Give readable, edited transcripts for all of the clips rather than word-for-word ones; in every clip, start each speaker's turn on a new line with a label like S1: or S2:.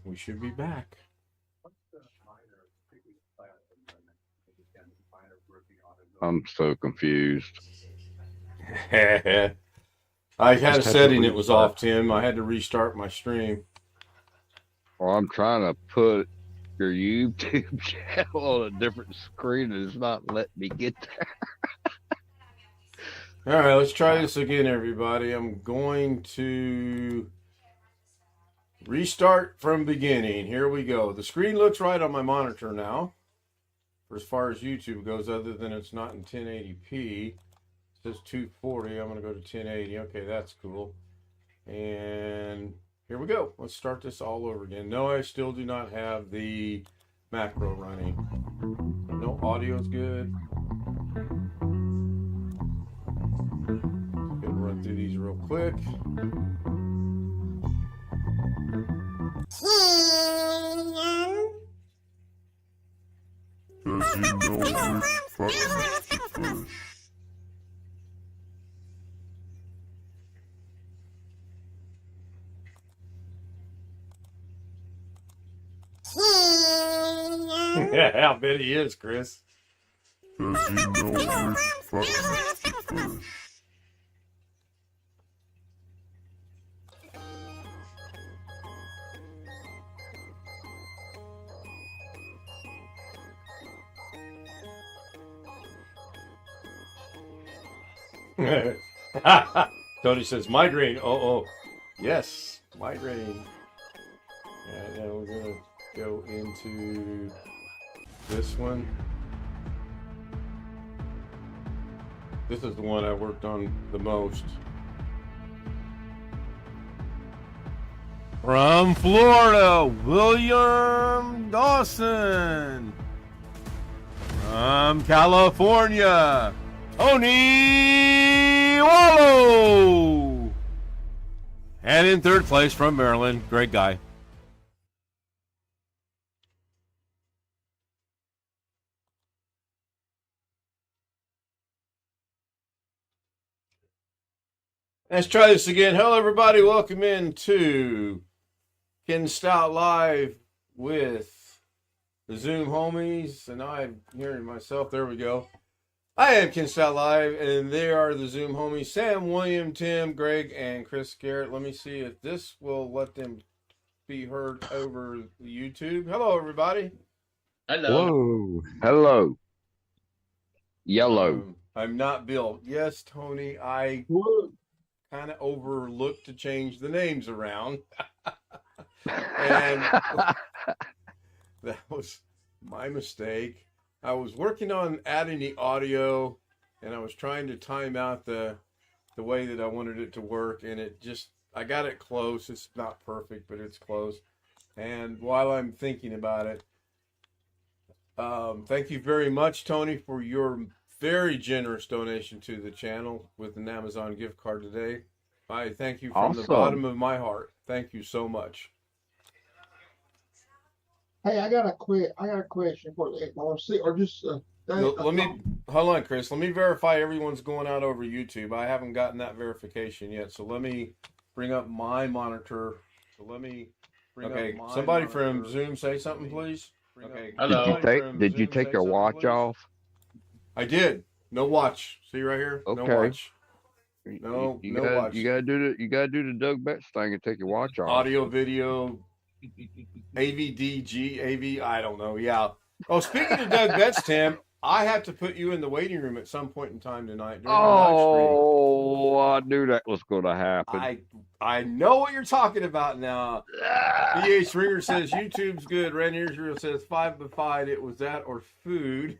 S1: We should be back.
S2: I'm so confused.
S1: I had a setting that was off, Tim. I had to restart my stream.
S2: Or I'm trying to put your YouTube channel on a different screen and it's not letting me get there.
S1: All right, let's try this again, everybody. I'm going to restart from beginning. Here we go. The screen looks right on my monitor now. For as far as YouTube goes, other than it's not in 1080p. It says 240. I'm going to go to 1080. Okay, that's cool. And here we go. Let's start this all over again. No, I still do not have the macro running. No audio is good. Gonna run through these real quick.
S3: Does he know which button to push?
S1: Yeah, I bet he is, Chris.
S3: Does he know which button to push?
S1: Tony says migraine. Oh, yes, migraine. And now we're gonna go into this one. This is the one I worked on the most. From Florida, William Dawson. From California, Tony Wallow. And in third place from Maryland, great guy. Let's try this again. Hello, everybody. Welcome in to Ken Stout Live with the Zoom homies. And I'm hearing myself. There we go. I am Ken Stout Live, and they are the Zoom homies. Sam, William, Tim, Greg, and Chris Garrett. Let me see if this will let them be heard over the YouTube. Hello, everybody.
S4: Hello.
S2: Whoa. Hello. Yellow.
S1: I'm not built. Yes, Tony, I kind of overlooked to change the names around. And that was my mistake. I was working on adding the audio, and I was trying to time out the way that I wanted it to work, and I got it close. It's not perfect, but it's close. And while I'm thinking about it, thank you very much, Tony, for your very generous donation to the channel with an Amazon gift card today. I thank you from the bottom of my heart. Thank you so much.
S5: Hey, I got a question for you.
S1: Let me hold on, Chris. Let me verify everyone's going out over YouTube. I haven't gotten that verification yet, so let me bring up my monitor. Somebody from Zoom say something, please. Okay.
S4: Hello.
S2: Did you take your watch off?
S1: I did. No watch. See right here?
S2: Okay.
S1: No watch.
S2: No
S1: watch.
S2: You gotta do the Doug Betts thing and take your watch off.
S1: Audio, video, AV, I don't know. Yeah. Oh, speaking of Doug Betts, Tim, I have to put you in the waiting room at some point in time tonight.
S2: Oh, I knew that was going to happen.
S1: I know what you're talking about now. BH Ringer says YouTube's good. Randy Israel says 5 to 5. It was that or food.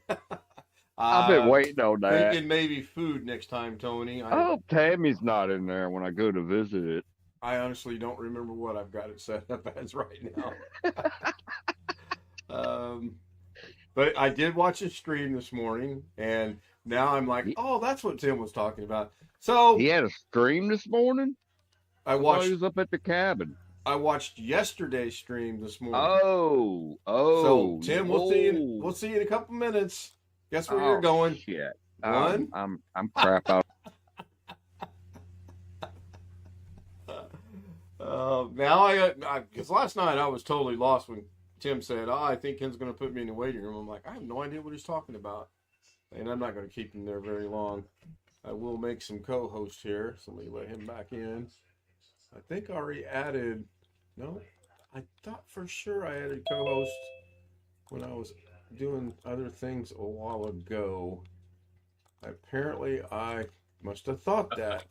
S2: I've been waiting on that.
S1: Thinking maybe food next time, Tony.
S2: I hope Tammy's not in there when I go to visit it.
S1: I honestly don't remember what I've got it set up as right now. But I did watch a stream this morning, and now I'm like, oh, that's what Tim was talking about. So
S2: he had a stream this morning?
S1: I watched.
S2: He was up at the cabin.
S1: I watched yesterday's stream this morning.
S2: Oh.
S1: So Tim, we'll see you in a couple minutes. Guess where you're going?
S2: Shit.
S1: One.
S2: I'm crap out.
S1: Now because last night I was totally lost when Tim said, "Oh, I think Ken's going to put me in the waiting room." I'm like, I have no idea what he's talking about, and I'm not going to keep him there very long. I will make some co-hosts here, so let me let him back in. I think I already added. No, I thought for sure I added co-host when I was doing other things a while ago. Apparently, I must have thought that.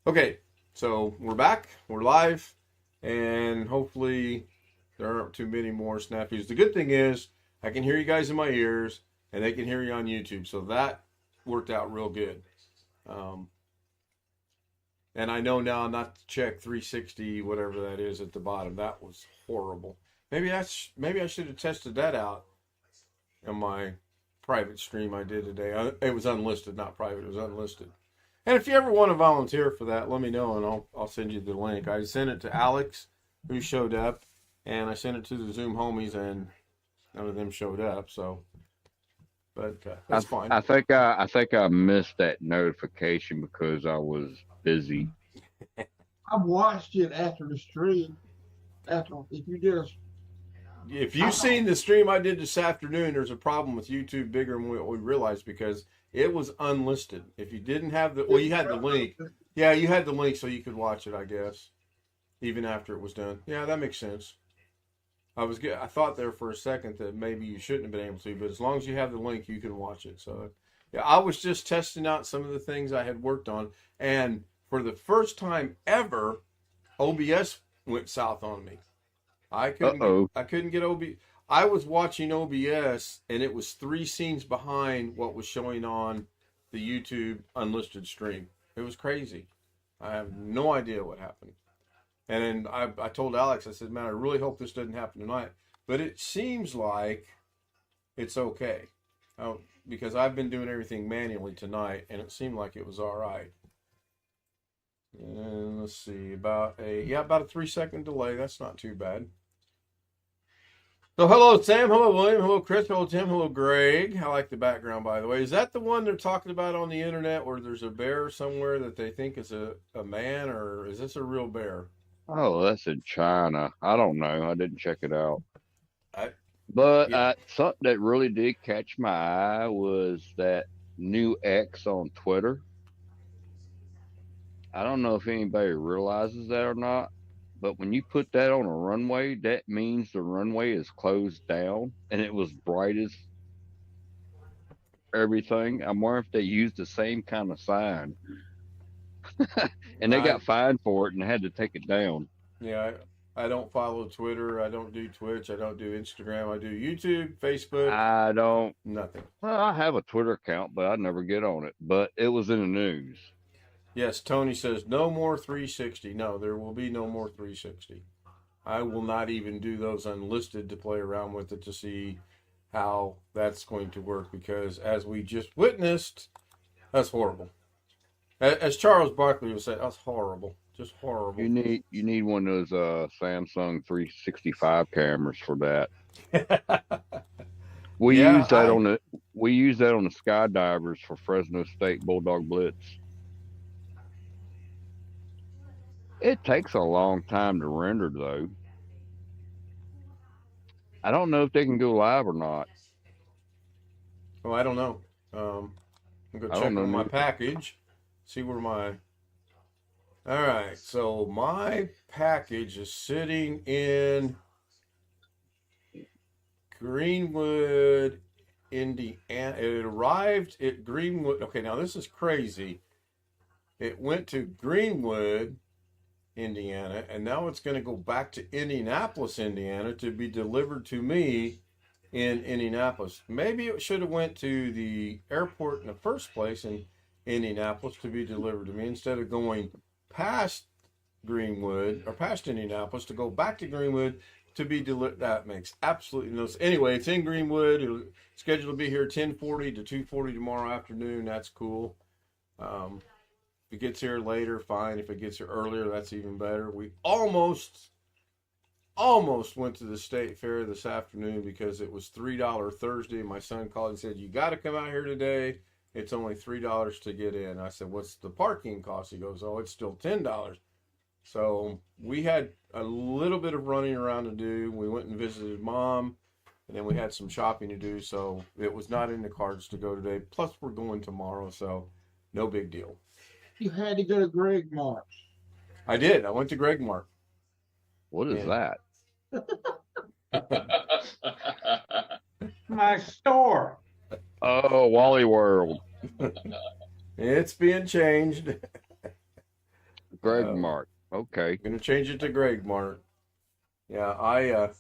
S1: Okay, so we're back. We're live, and hopefully there aren't too many more snafus. The good thing is I can hear you guys in my ears, and they can hear you on YouTube. So that worked out real good. And I know now not to check 360, whatever that is at the bottom. That was horrible. Maybe I should have tested that out in my private stream I did today. It was unlisted, not private. It was unlisted. And if you ever want to volunteer for that, let me know, and I'll send you the link. I sent it to Alex, who showed up, and I sent it to the Zoom homies, and none of them showed up. So, but that's fine.
S2: I think I missed that notification because I was busy.
S5: I watched it after the stream.
S1: If you've seen the stream I did this afternoon, there's a problem with YouTube bigger than what we realized because it was unlisted. If you didn't have you had the link. Yeah, you had the link so you could watch it, I guess, even after it was done. Yeah, that makes sense. I thought there for a second that maybe you shouldn't have been able to, but as long as you have the link, you can watch it. So, yeah, I was just testing out some of the things I had worked on, and for the first time ever, OBS went south on me. I couldn't get OBS. I was watching OBS, and it was 3 scenes behind what was showing on the YouTube unlisted stream. It was crazy. I have no idea what happened. And then I told Alex, I said, man, I really hope this doesn't happen tonight. But it seems like it's okay. Because I've been doing everything manually tonight, and it seemed like it was all right. And let's see, about a 3-second delay. That's not too bad. So hello, Sam. Hello, William. Hello, Chris. Hello, Tim. Hello, Greg. I like the background, by the way. Is that the one they're talking about on the internet where there's a bear somewhere that they think is a man, or is this a real bear?
S2: Oh, that's in China. I don't know. I didn't check it out. Something that really did catch my eye was that new X on Twitter. I don't know if anybody realizes that or not, but when you put that on a runway, that means the runway is closed down, and it was bright as everything. I'm wondering if they used the same kind of sign. And they got fined for it and had to take it down.
S1: Yeah, I don't follow Twitter. I don't do Twitch. I don't do Instagram. I do YouTube, Facebook.
S2: I don't.
S1: Nothing.
S2: Well, I have a Twitter account, but I never get on it. But it was in the news.
S1: Yes, Tony says no more 360. No, there will be no more 360. I will not even do those unlisted to play around with it to see how that's going to work, because as we just witnessed, that's horrible. As Charles Barkley would say, that's horrible. Just horrible.
S2: You need one of those Samsung 365 cameras for that. We use that on the skydivers for Fresno State Bulldog Blitz. It takes a long time to render, though. I don't know if they can go live or not.
S1: Oh, I don't know. I'm going to check on my package, see where my... All right, so my package is sitting in Greenwood, Indiana. It arrived at Greenwood. Okay, now this is crazy. It went to Greenwood, Indiana, and now it's going to go back to Indianapolis, Indiana, to be delivered to me in Indianapolis. Maybe it should have went to the airport in the first place in Indianapolis to be delivered to me instead of going past Greenwood or past Indianapolis to go back to Greenwood to be delivered. That makes absolutely no sense. Anyway, it's in Greenwood. It's scheduled to be here 10:40 to 2:40 tomorrow afternoon. That's cool. If it gets here later, fine. If it gets here earlier, that's even better. We almost went to the state fair this afternoon because it was $3 Thursday. My son called and said, you got to come out here today. It's only $3 to get in. I said, what's the parking cost? He goes, oh, it's still $10. So we had a little bit of running around to do. We went and visited mom, and then we had some shopping to do. So it was not in the cards to go today. Plus, we're going tomorrow, so no big deal.
S5: You had to go to Greg March.
S1: I did. I went to Greg Mart.
S2: What is that?
S5: My store.
S2: Oh, Wally World.
S1: It's being changed.
S2: Greg Mark. Okay.
S1: Gonna change it to Greg Mart. Yeah, I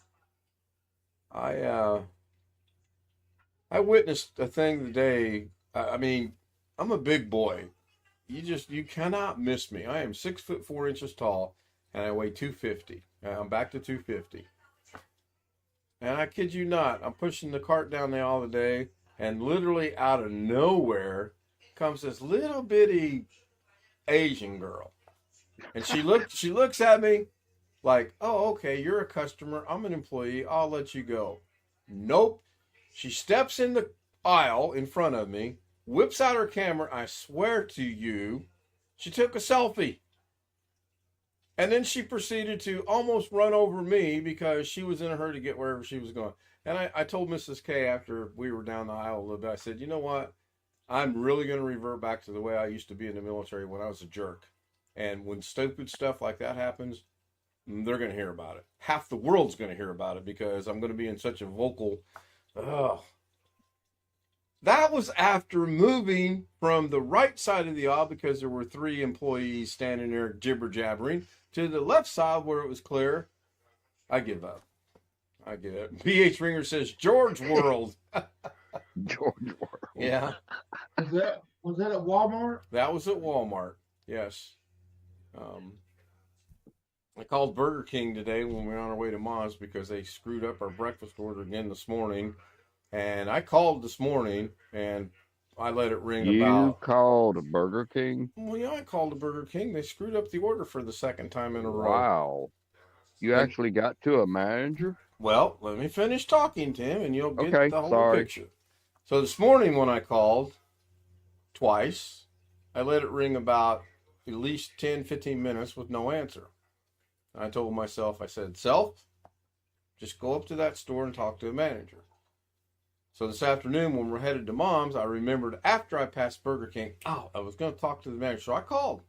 S1: witnessed a thing today. I mean, I'm a big boy. You cannot miss me. I am 6'4" tall, and I weigh 250. I'm back to 250. And I kid you not, I'm pushing the cart down the aisle today, and literally out of nowhere comes this little bitty Asian girl. And she looks at me like, oh, okay, you're a customer. I'm an employee. I'll let you go. Nope. She steps in the aisle in front of me, whips out her camera. I swear to you, she took a selfie. And then she proceeded to almost run over me because she was in a hurry to get wherever she was going. And I told Mrs. K after we were down the aisle a little bit, I said, you know what? I'm really going to revert back to the way I used to be in the military when I was a jerk. And when stupid stuff like that happens, they're going to hear about it. Half the world's going to hear about it because I'm going to be in such a vocal. Ugh. That was after moving from the right side of the aisle because there were 3 employees standing there jibber jabbering to the left side where it was clear. I give up. I give up. BH Ringer says George World.
S2: George World.
S1: Yeah.
S5: Was that at Walmart?
S1: That was at Walmart. Yes. I called Burger King today when we were on our way to Mom's because they screwed up our breakfast order again this morning. And I called this morning and I let it ring about.
S2: You called Burger King?
S1: Well, yeah, I called the Burger King. They screwed up the order for the second time in a row.
S2: Wow. You actually got to a manager?
S1: Well, let me finish talking, Tim, and you'll get
S2: Okay,
S1: the whole
S2: sorry.
S1: picture. So this morning when I called twice, I let it ring about at least 10, 15 minutes with no answer. I told myself, I said, self, just go up to that store and talk to the manager. So this afternoon when we're headed to Mom's, I remembered after I passed Burger King, I was going to talk to the manager. So I called.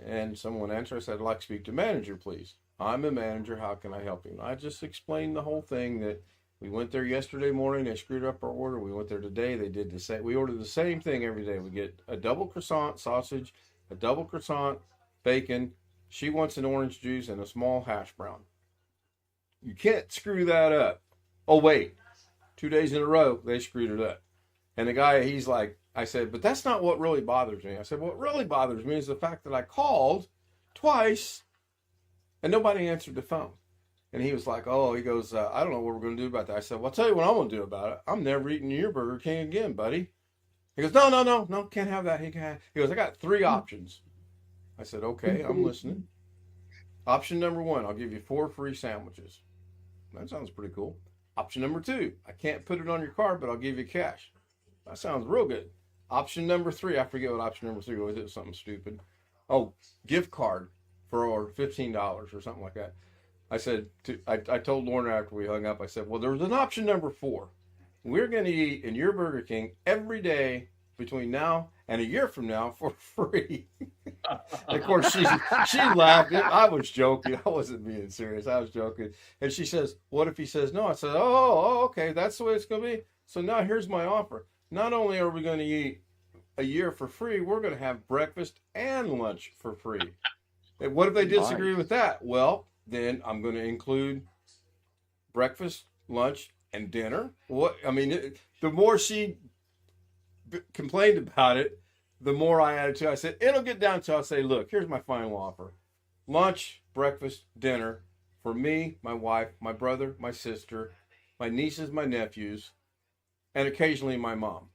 S1: And someone answered. I said, I'd like to speak to the manager, please. I'm a manager. How can I help you? And I just explained the whole thing that we went there yesterday morning. They screwed up our order. We went there today. They did the same. We ordered the same thing every day. We get a double croissant sausage, a double croissant, bacon. She wants an orange juice and a small hash brown. You can't screw that up. Oh, wait. 2 days in a row, they screwed it up. And the guy, he's like, I said, but that's not what really bothers me. I said, what really bothers me is the fact that I called twice and nobody answered the phone. And he was like, he goes, I don't know what we're going to do about that. I said, well, I'll tell you what I'm going to do about it. I'm never eating your Burger King again, buddy. He goes, no, can't have that. He goes, I got 3 options. I said, okay, I'm listening. Option number 1, I'll give you 4 free sandwiches. That sounds pretty cool. Option number 2, I can't put it on your card, but I'll give you cash. That sounds real good. Option number 3, I forget what option number 3 was. It was something stupid. Oh, gift card for $15 or something like that. I said, I told Lorna after we hung up, I said, well, there's an option number 4. We're going to eat in your Burger King every day between now and a year from now for free. Of course, she laughed. I was joking. I wasn't being serious. I was joking. And she says, what if he says no? I said, okay, that's the way it's going to be. So now here's my offer. Not only are we going to eat a year for free, we're going to have breakfast and lunch for free. And what if they disagree with that? Well, then I'm going to include breakfast, lunch, and dinner. The more she complained about it, the more I added to it. I said, it'll get down to, I'll say, look, here's my final offer. Lunch, breakfast, dinner for me, my wife, my brother, my sister, my nieces, my nephews, and occasionally my mom.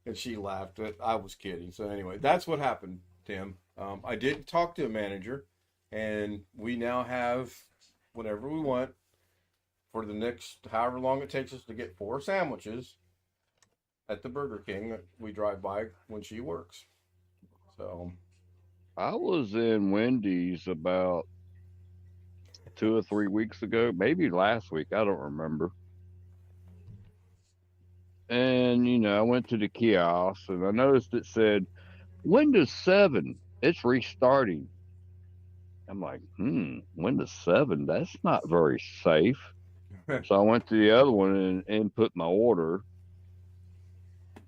S1: And she laughed. I was kidding. So anyway, that's what happened, Tim. I did talk to a manager, and we now have whatever we want for the next however long it takes us to get 4 sandwiches at the Burger King that we drive by when she works. So
S2: I was in Wendy's about 2 or 3 weeks ago, maybe last week. I don't remember. And I went to the kiosk and I noticed it said Windows 7. It's restarting. I'm like, Windows 7. That's not very safe. So I went to the other one and input my order.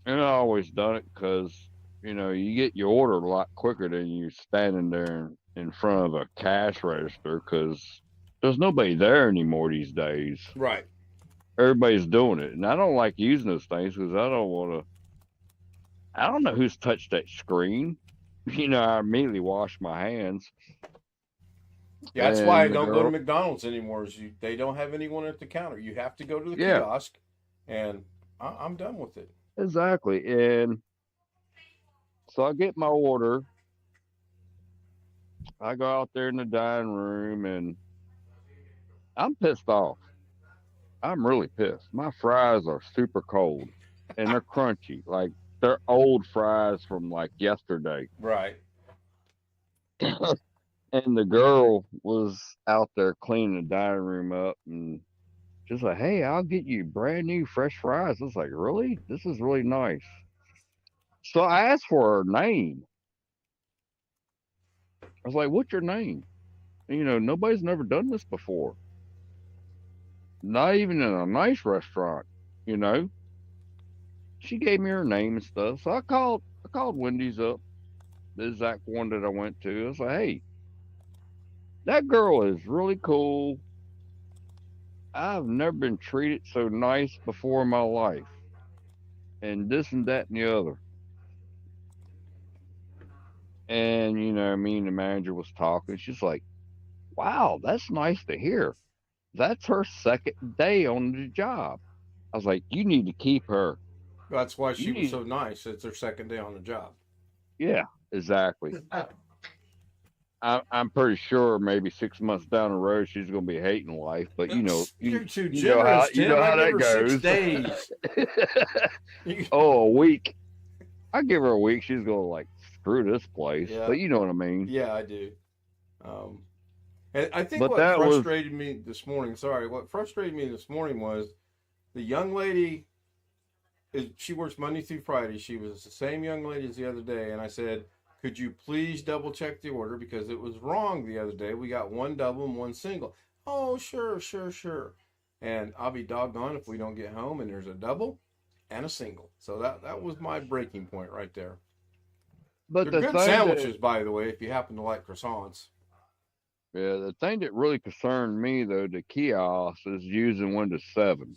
S2: And I always done it because, you get your order a lot quicker than you standing there in front of a cash register because there's nobody there anymore these days.
S1: Right.
S2: Everybody's doing it. And I don't like using those things because I don't know who's touched that screen. I immediately wash my hands.
S1: Yeah, that's why I
S2: And the
S1: don't go to
S2: girl,
S1: McDonald's anymore. They don't have anyone at the counter. You have to go to the
S2: yeah,
S1: kiosk, and I'm done with it.
S2: exactly. And so I get my order. I go out there in the dining room and I'm pissed off. I'm really pissed. My fries are super cold and they're crunchy. Like they're old fries from like yesterday.
S1: Right.
S2: And the girl was out there cleaning the dining room up and she's like, "Hey, I'll get you brand new fresh fries." I was like, "Really? This is really nice." So I asked for her name. I was like, "What's your name?" Nobody's never done this before. Not even in a nice restaurant, you know. She gave me her name and stuff. So I called Wendy's up, the exact one that I went to. I was like, "Hey, that girl is really cool. I've never been treated so nice before in my life." And this and that and the other. And me and the manager was talking. She's like, "Wow, that's nice to hear. That's her second day on the job." I was like, "You need to keep her.
S1: That's why
S2: You
S1: she was
S2: need."
S1: so nice. It's her second day on the job.
S2: Yeah, exactly. I'm pretty sure maybe 6 months down the road she's gonna be hating life, but
S1: You're too
S2: you know how
S1: generous, Tim. I give
S2: that
S1: her 6
S2: goes.
S1: days.
S2: Oh, a week. I give her a week. She's gonna like screw this place,
S1: Yeah,
S2: but you know what I mean.
S1: yeah, I do. Um, and I think
S2: But
S1: what
S2: that was
S1: frustrated me this morning. Sorry, what frustrated me this morning was the young lady. She works Monday through Friday. She was the same young lady as the other day, and I said, "Could you please double check the order because it was wrong the other day? We got one double and one single." "Oh, sure, sure, sure." And I'll be doggone if we don't get home and there's a double and a single. So that was my breaking point right there.
S2: but
S1: They're
S2: the
S1: good
S2: thing that
S1: sandwiches, by the way, if you happen to like croissants.
S2: yeah, the thing that really concerned me though, the kiosk is using Windows 7.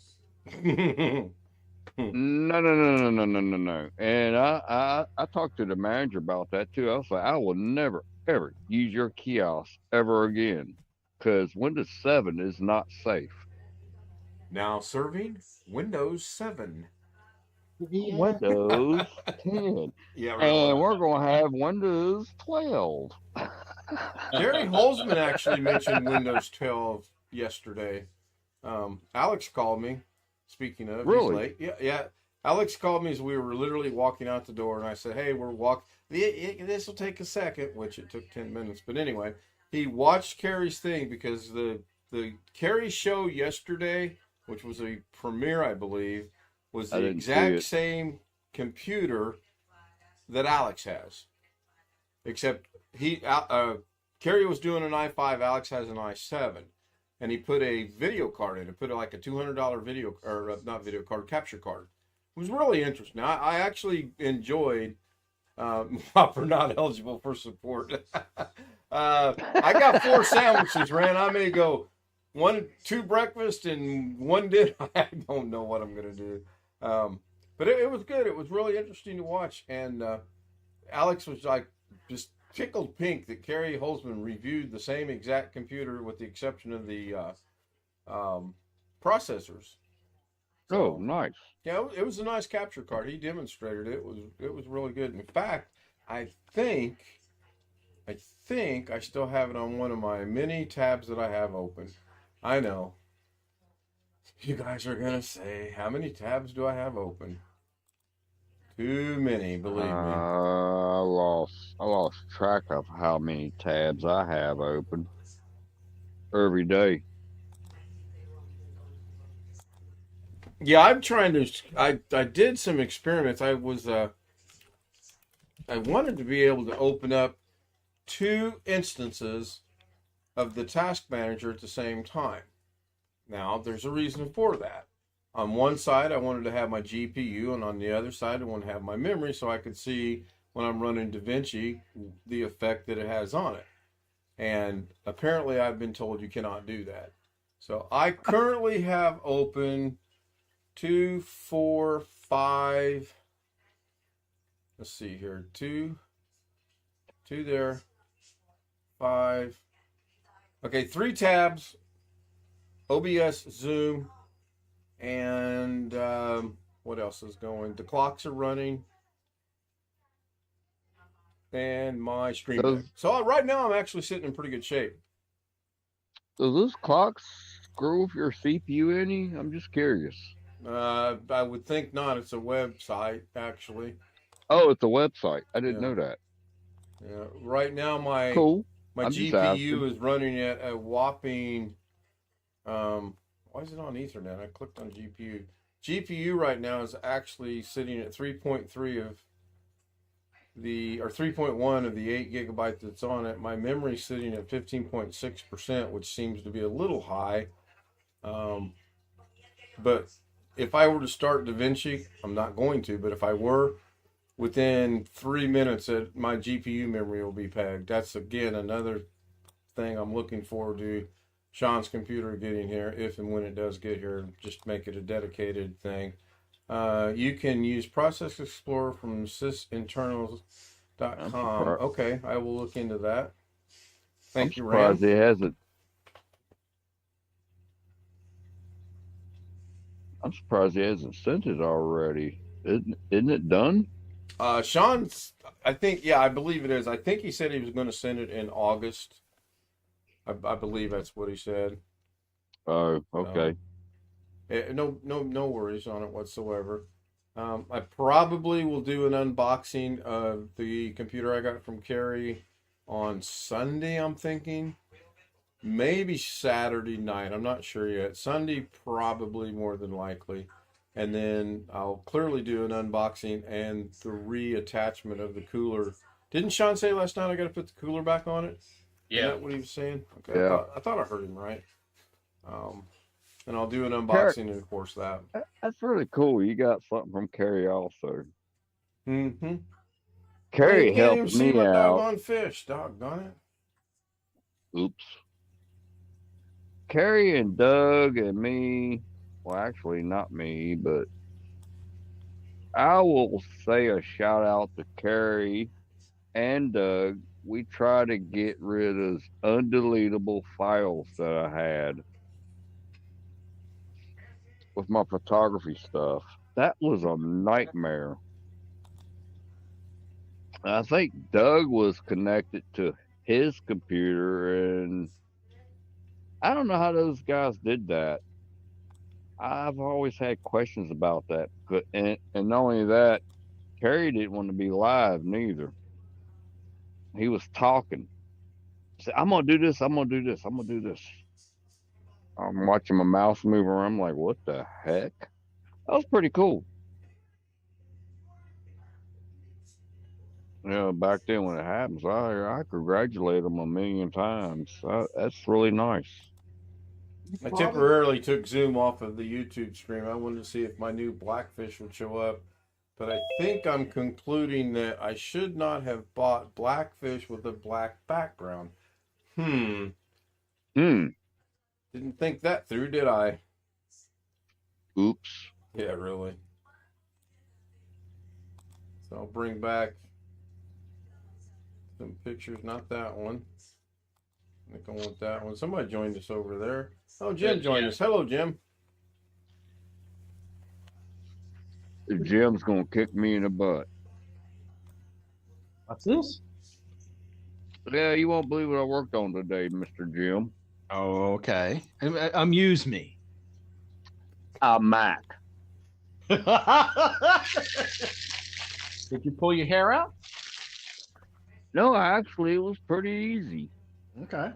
S2: No, no, no, no, no, no, no, no. And I talked to the manager about that too. I was like, I will never ever use your kiosk ever again because Windows 7 is not safe.
S1: Now serving Windows 7.
S5: Yeah.
S2: Windows 10,
S1: Yeah, really.
S2: and we're gonna have Windows 12.
S1: Gary Holzman actually mentioned Windows 12 yesterday. Alex called me. Speaking of, he's
S2: Really?
S1: late. Yeah, yeah. Alex called me as we were literally walking out the door, and I said, "Hey, we're walking. This will take a second," which it took 10 minutes. But anyway, he watched Carrie's thing because the Carrie show yesterday, which was a premiere, I believe, was
S2: I
S1: the
S2: didn't see
S1: exact
S2: it.
S1: same computer that Alex has, except Carrie was doing an i5, Alex has an i7, and he put a video card in it, put like a $200 video, or not video card, capture card. It was really interesting. I actually enjoyed for not eligible for support. I got 4 sandwiches, man. I may go 2 breakfast and 1 dinner. I don't know what I'm gonna do. But it was good. It was really interesting to watch, and Alex was like just tickled pink that Carrie Holzman reviewed the same exact computer with the exception of the processors.
S2: Oh,
S1: So
S2: nice.
S1: yeah, it was a nice capture card. He demonstrated it. It was really good. In fact, I think I still have it on one of my many tabs that I have open. I know you guys are gonna say, how many tabs do I have open? Too many, believe me.
S2: I lost track of how many tabs I have open every day.
S1: Yeah, I'm trying to. I did some experiments. I wanted to be able to open up two instances of the task manager at the same time. Now, there's a reason for that. On one side, I wanted to have my GPU, and on the other side, I want to have my memory so I could see when I'm running DaVinci the effect that it has on it. And apparently, I've been told you cannot do that. So I currently have open 2, 4, 5. Let's see here. Two there. 5. Okay, 3 tabs. OBS, Zoom, and what else is going? The clocks are running, and my stream deck. So right now, I'm actually sitting in pretty good shape.
S2: Does this clock screw with your CPU any? I'm just curious.
S1: I would think not. It's a website, actually.
S2: Oh, it's a website. I didn't know that.
S1: Yeah. Right now, my
S2: I'm
S1: GPU is running at a whopping. Why is it on Ethernet? I clicked on GPU. GPU right now is actually sitting at 3.3 of the, or 3.1 of the 8 gigabyte that's on it. My memory's sitting at 15.6%, which seems to be a little high. But if I were to start DaVinci, I'm not going to, but if I were, within 3 minutes, my GPU memory will be pegged. That's, again, another thing I'm looking forward to Sean's computer getting here, if and when it does get here. Just make it a dedicated thing. You can use Process Explorer from sysinternals.com. Okay, I will look into that. Thank you, Ram.
S2: He hasn't. I'm surprised he hasn't sent it already. Isn't it done?
S1: Sean's, I think, yeah, I believe it is. I think he said he was going to send it in August. I believe that's what he said.
S2: Oh, okay.
S1: No worries on it whatsoever. I probably will do an unboxing of the computer I got from Carrie on Sunday, I'm thinking. Maybe Saturday night. I'm not sure yet. Sunday, probably more than likely. And then I'll clearly do an unboxing and the reattachment of the cooler. Didn't Sean say last night I got to put the cooler back on it? Yeah. Is that what he was saying? Okay.
S2: Yeah.
S1: I thought I heard him right. And I'll do an unboxing and of course that.
S2: That's really cool. You got something from Carrie also.
S1: Mm-hmm.
S2: Carrie helped
S1: me see my
S2: out.
S1: doggone fish, doggone it.
S2: Oops. Carrie and Doug and me, well, actually not me, but I will say a shout out to Carrie and Doug. We try to get rid of undeletable files that I had with my photography stuff. That was a nightmare. I think Doug was connected to his computer, and I don't know how those guys did that. I've always had questions about that. And not only that, Carrie didn't want to be live neither. He was talking. He said, I'm going to do this. I'm going to do this. I'm going to do this. I'm watching my mouse move around. I'm like, what the heck? That was pretty cool. Yeah, back then when it happens, I congratulate them a million times. That's really nice.
S1: I temporarily took Zoom off of the YouTube stream. I wanted to see if my new Blackfish would show up. But I think I'm concluding that I should not have bought Blackfish with a black background. Didn't think that through, did I?
S2: Oops.
S1: Yeah, really. So I'll bring back some pictures. Not that one. I think I want that one. Somebody joined us over there. Oh, Jim joined us. Hello, Jim.
S2: Jim's going to kick me in the butt.
S4: What's this?
S2: Yeah, you won't believe what I worked on today, Mr. Jim.
S4: Oh, okay. Amuse me.
S2: A Mac.
S4: Did you pull your hair out?
S2: No, actually, it was pretty easy.
S4: Okay.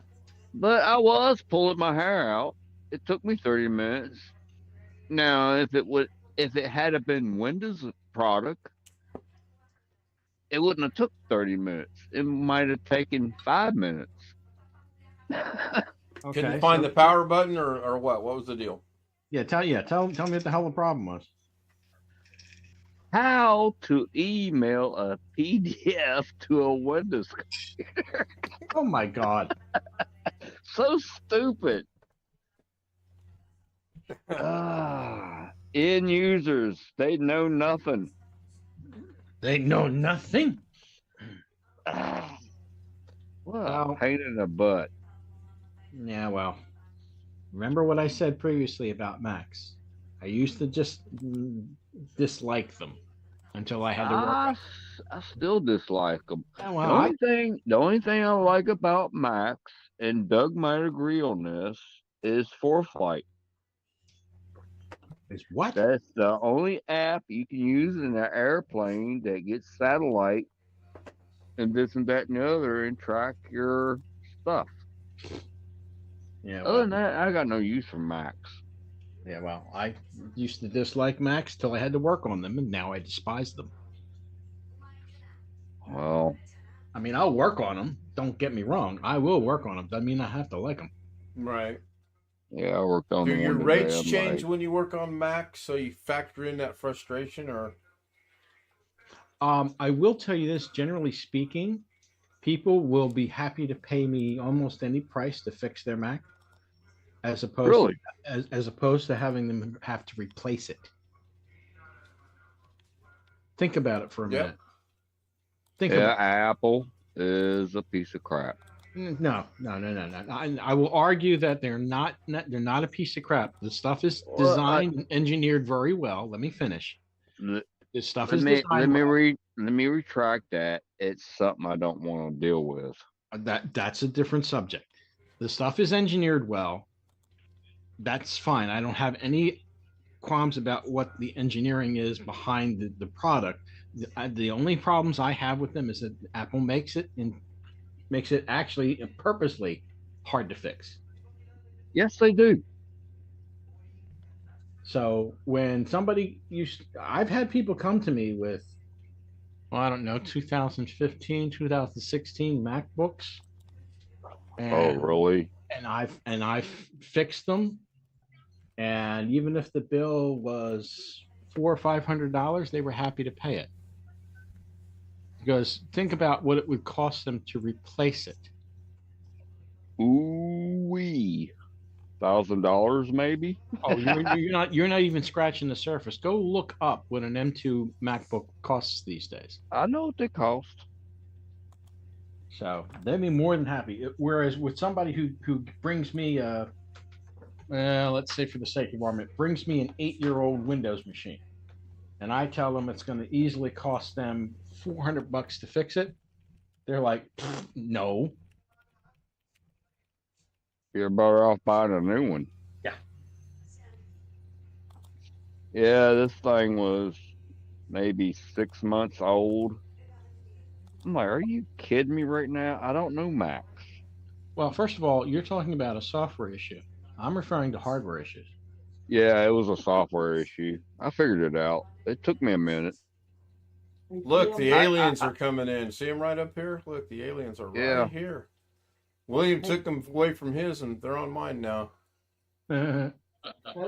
S2: But I was pulling my hair out. It took me 30 minutes. Now, if it had have been Windows product, it wouldn't have took 30 minutes. It might have taken 5 minutes.
S4: Okay.
S1: Couldn't find
S4: so-
S1: the power button or what? What was the deal?
S4: Tell me what the hell the problem was.
S2: How to email a PDF to a Windows?
S4: Oh my God.
S2: So stupid. End users, they know nothing.
S4: They know nothing.
S2: What
S4: Well-
S2: a pain in the butt.
S4: Yeah, well, remember what I said previously about Macs. I used to just dislike them until I had to work.
S2: I still dislike them.
S4: Yeah,
S2: The
S4: well,
S2: only thing I like about Macs, and Doug might agree on this, is ForeFlight.
S4: is what?
S2: That's the only app you can use in an airplane that gets satellite and this and that and the other and track your stuff.
S4: Yeah,
S2: Other
S4: well,
S2: than that, I got no use for Macs.
S4: I used to dislike Macs till I had to work on them, and now I despise them.
S2: Well,
S4: I mean, I'll work on them. Don't get me wrong. I will work on them. Doesn't mean I have to like them.
S1: Right.
S2: yeah, I worked on
S1: Do
S2: the
S1: your
S2: one
S1: rates
S2: today. I'm
S1: change
S2: like,
S1: when you work on Mac, so you factor in that frustration, or
S4: I will tell you this. Generally speaking, people will be happy to pay me almost any price to fix their Mac, as opposed
S2: really?
S4: as opposed to having them have to replace it. Think about it for a
S1: Yep.
S4: minute. Think
S2: Yeah,
S4: about
S2: Apple is a piece of crap.
S4: no. I will argue that they're not a piece of crap. The stuff is
S2: Well,
S4: designed and engineered very well. Let me finish.
S2: Let
S4: This stuff
S2: let
S4: is
S2: me
S4: designed well.
S2: let me retract that. It's something I don't want to deal with.
S4: That's a different subject. The stuff is engineered well. That's fine. I don't have any qualms about what the engineering is behind the product. The only problems I have with them is that Apple makes it actually purposely hard to fix.
S2: Yes, they do.
S4: So when I've had people come to me with, well, I don't know, 2015, 2016 MacBooks,
S2: Oh, really?
S4: and I've fixed them. And even if the bill was $400 or $500, they were happy to pay it. Because think about what it would cost them to replace it.
S2: Ooh wee. $1,000 maybe?
S4: Oh, you're not even scratching the surface. Go look up what an M2 MacBook costs these days.
S2: I know what they cost.
S4: So they'd be more than happy. Whereas with somebody who brings me let's say for the sake of argument, brings me an 8-year-old Windows machine, and I tell them it's going to easily cost them $400 to fix it, they're like, no.
S2: You're better off buying a new one.
S4: Yeah.
S2: Yeah, this thing was maybe 6 months old. I'm like, are you kidding me right now? I don't know Macs.
S4: Well, first of all, you're talking about a software issue. I'm referring to hardware issues.
S2: Yeah, it was a software issue. I figured it out. It took me a minute.
S1: look, the
S2: I-
S1: aliens are coming in. See them right up here? Look, the aliens are right
S2: Yeah.
S1: here. William took them away from his, and they're on mine now.
S5: What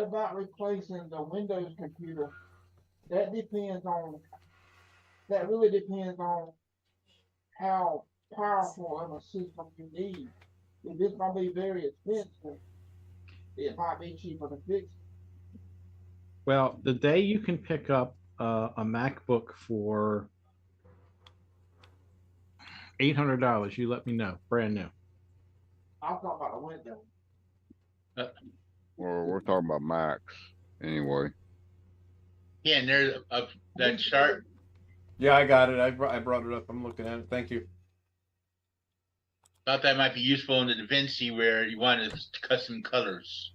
S5: about replacing the Windows computer? That really depends on how powerful of a system you need. If it's gonna be very expensive, it might be cheaper to fix.
S4: Well, the day you can pick up a MacBook for $800, you let me know. Brand new.
S5: I'm talking about the Windows.
S2: We're talking about Macs anyway.
S6: Yeah, and there's that chart.
S1: Yeah, I got it. I brought it up. I'm looking at it. Thank you.
S6: Thought that might be useful in the DaVinci where you wanted custom colors.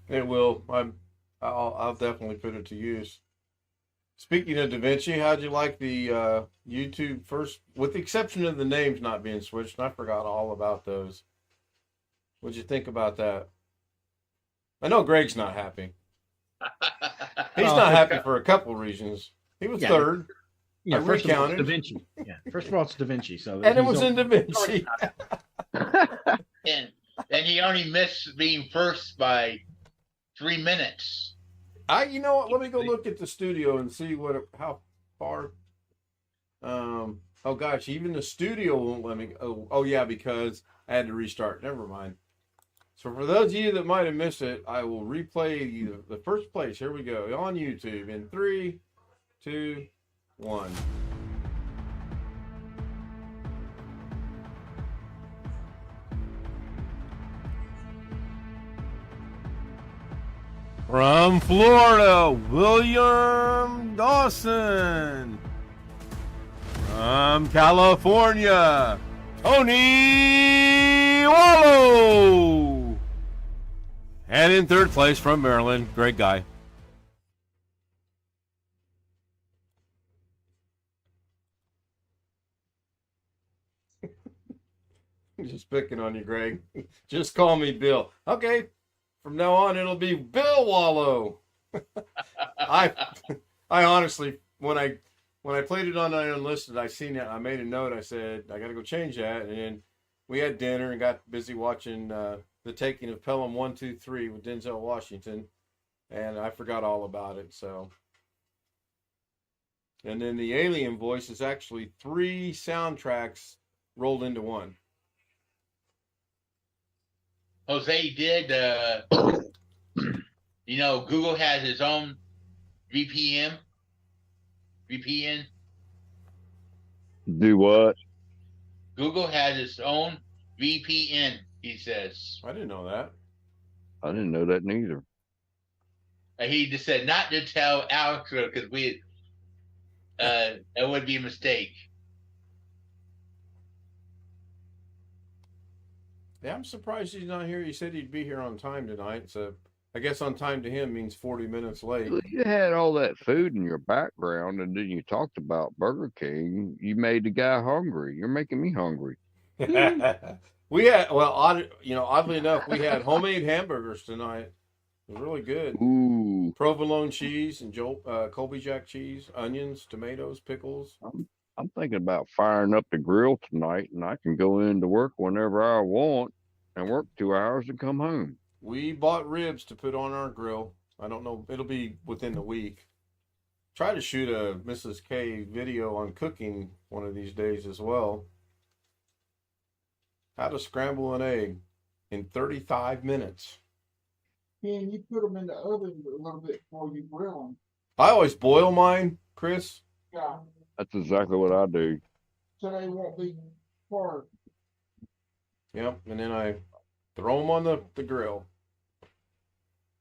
S1: It will. I'll definitely put it to use. Speaking of Da Vinci, how'd you like the YouTube first, with the exception of the names not being switched? And I forgot all about those. What'd you think about that? I know Greg's not happy. He's
S4: Well,
S1: not happy for a couple reasons. He was
S4: Yeah,
S1: third.
S4: Yeah,
S1: I
S4: first of all, it's
S1: recounted.
S4: Da Vinci. Yeah, first of all, it's Da Vinci. So
S1: And it
S4: he's
S1: was in Da Vinci.
S6: and he only missed being first by 3 minutes.
S1: You know what? Let me go look at the studio and see how far. Oh gosh, even the studio won't let me. Oh yeah, because I had to restart. Never mind. So for those of you that might have missed it, I will replay the first place. Here we go on YouTube in 3, 2, 1. From Florida, William Dawson. From California, Tony Wallow. And in third place from Maryland, great guy. Just picking on you, Greg. Just call me Bill. Okay. From now on, it'll be Bill Wallow. I honestly, when I played it on Unlisted, I seen it. I made a note. I said I got to go change that, and then we had dinner and got busy watching the taking of Pelham 1, 2, 3 with Denzel Washington, and I forgot all about it. So, and then the alien voice is actually 3 soundtracks rolled into one.
S6: Jose did, Google has its own VPN.
S2: Do what?
S6: Google has its own VPN, he says.
S1: I didn't know that.
S2: I didn't know that neither.
S6: He just said not to tell Alex because that would be a mistake.
S1: Yeah, I'm surprised he's not here. He said he'd be here on time tonight. So I guess on time to him means 40 minutes late.
S2: You had all that food in your background, and then you talked about Burger King. You made the guy hungry. You're making me hungry.
S1: We had, oddly enough, we had homemade hamburgers tonight. It was really good.
S2: Ooh.
S1: Provolone cheese and Colby Jack cheese, onions, tomatoes, pickles.
S2: I'm thinking about firing up the grill tonight, and I can go into work whenever I want and work 2 hours and come home.
S1: We bought ribs to put on our grill. I don't know. It'll be within the week. Try to shoot a Mrs. K video on cooking one of these days as well. How to scramble an egg in 35 minutes.
S5: Can you put them in the oven a little bit before you grill them?
S1: I always boil mine, Chris.
S5: Yeah,
S2: That's exactly what I do.
S5: so they won't be hard.
S1: Yep, and then I throw them on the grill.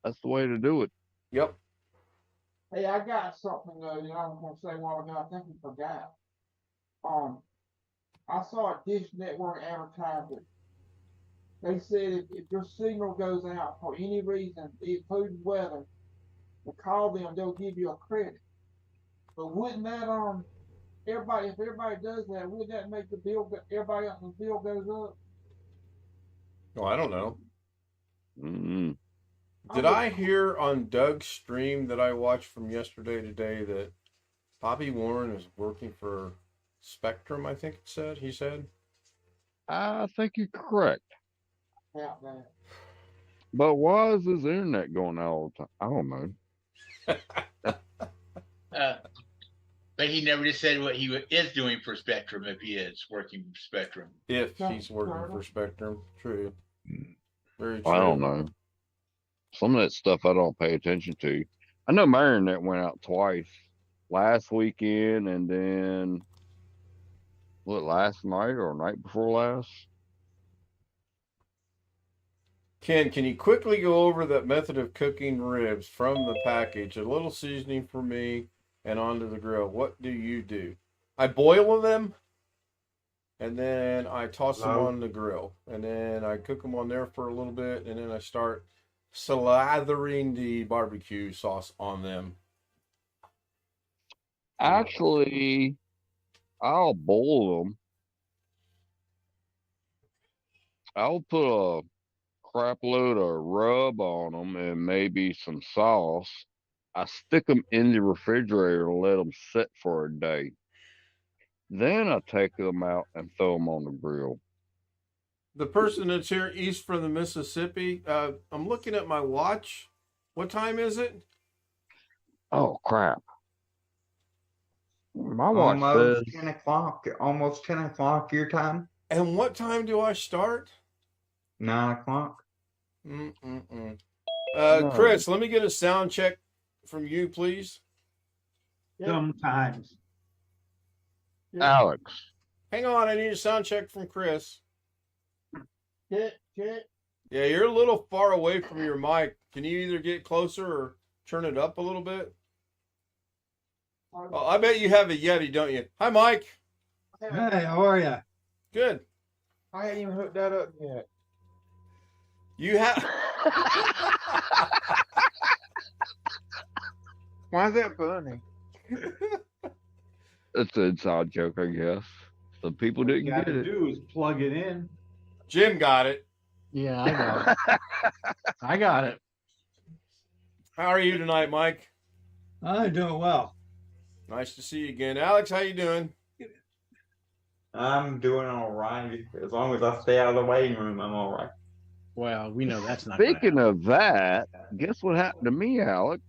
S2: That's the way to do it.
S1: Yep.
S5: Hey, I got something though that I was gonna say a while ago. I think you forgot. I saw a Dish Network advertisement. They said if your signal goes out for any reason, including weather, to call them, they'll give you a credit. But wouldn't that if everybody does that, wouldn't that make everybody else's bill goes up?
S1: Oh, I don't know.
S2: Mm-hmm.
S1: Did I hear on Doug's stream that I watched from yesterday today that Bobby Warren is working for Spectrum? I think he said.
S2: I think you're correct.
S5: About that.
S2: But why is his internet going out all the time? I don't know.
S6: But he never just said what he is doing for Spectrum if he is working for Spectrum.
S1: If he's working for Spectrum, true. Very true.
S2: I don't know. Some of that stuff I don't pay attention to. I know my internet went out twice. Last weekend and then last night or night before last?
S1: Ken, can you quickly go over that method of cooking ribs from the package? A little seasoning for me and onto the grill. What do you do? I boil them and then I toss them on the grill. And then I cook them on there for a little bit and then I start slathering the barbecue sauce on them.
S2: Actually, I'll boil them. I'll put a crap load of rub on them and maybe some sauce. I stick them in the refrigerator and let them sit for a day. Then I take them out and throw them on the grill.
S1: The person that's here east from the Mississippi, I'm looking at my watch. What time is it?
S2: Oh crap! My watch
S7: Almost
S2: says
S7: 10 o'clock. Almost 10 o'clock your time.
S1: And what time do I start?
S7: 9 o'clock.
S1: Mm-mm-mm.
S2: No.
S1: Chris, let me get a sound check from you, please.
S5: Sometimes.
S2: Alex.
S1: Hang on, I need a sound check from Chris.
S5: Check.
S1: Yeah, you're a little far away from your mic. Can you either get closer or turn it up a little bit? Oh, I bet you have a Yeti, don't you? Hi, Mike.
S8: Hey, how are you?
S1: Good.
S5: I ain't even hooked that up yet.
S1: You have.
S5: Why is that funny?
S2: It's an inside joke, I guess. Some people
S8: What you
S2: didn't
S8: got
S2: get
S8: to
S2: it.
S8: do is plug it in.
S1: Jim got it.
S4: Yeah, I got it. I got it.
S1: How are you tonight, Mike?
S8: I'm doing well.
S1: Nice to see you again. Alex, how you doing?
S7: I'm doing all right. As long as I stay out of the waiting room, I'm all right.
S4: Well, we know that's not. gonna
S2: Speaking
S4: happen.
S2: of that, guess what happened to me, Alex?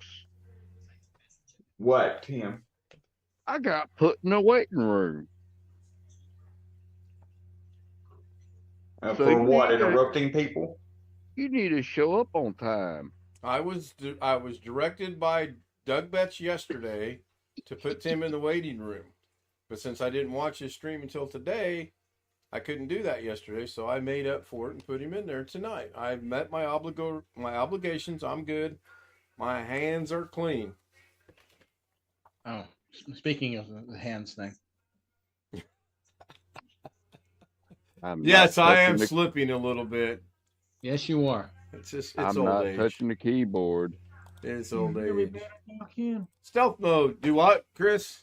S7: What, Tim?
S2: I got put in a waiting room. So
S7: For
S2: you
S7: what?
S2: need to-
S7: Interrupting people?
S2: You need to show up on time.
S1: I was directed by Doug Betts yesterday to put Tim in the waiting room. But since I didn't watch his stream until today, I couldn't do that yesterday, so I made up for it and put him in there tonight. I've met my obligations. I'm good. My hands are clean.
S4: Oh, speaking of the hands thing.
S2: I'm
S1: Yes,
S2: not
S1: I am
S2: touching the-
S1: slipping a little bit.
S4: Yes, you are.
S1: It's just
S2: I'm
S1: it's old
S2: not
S1: age.
S2: touching the keyboard.
S1: It's
S5: You
S1: old
S5: hear me
S1: age.
S5: better now, Ken?
S1: Stealth mode. Do what, Chris?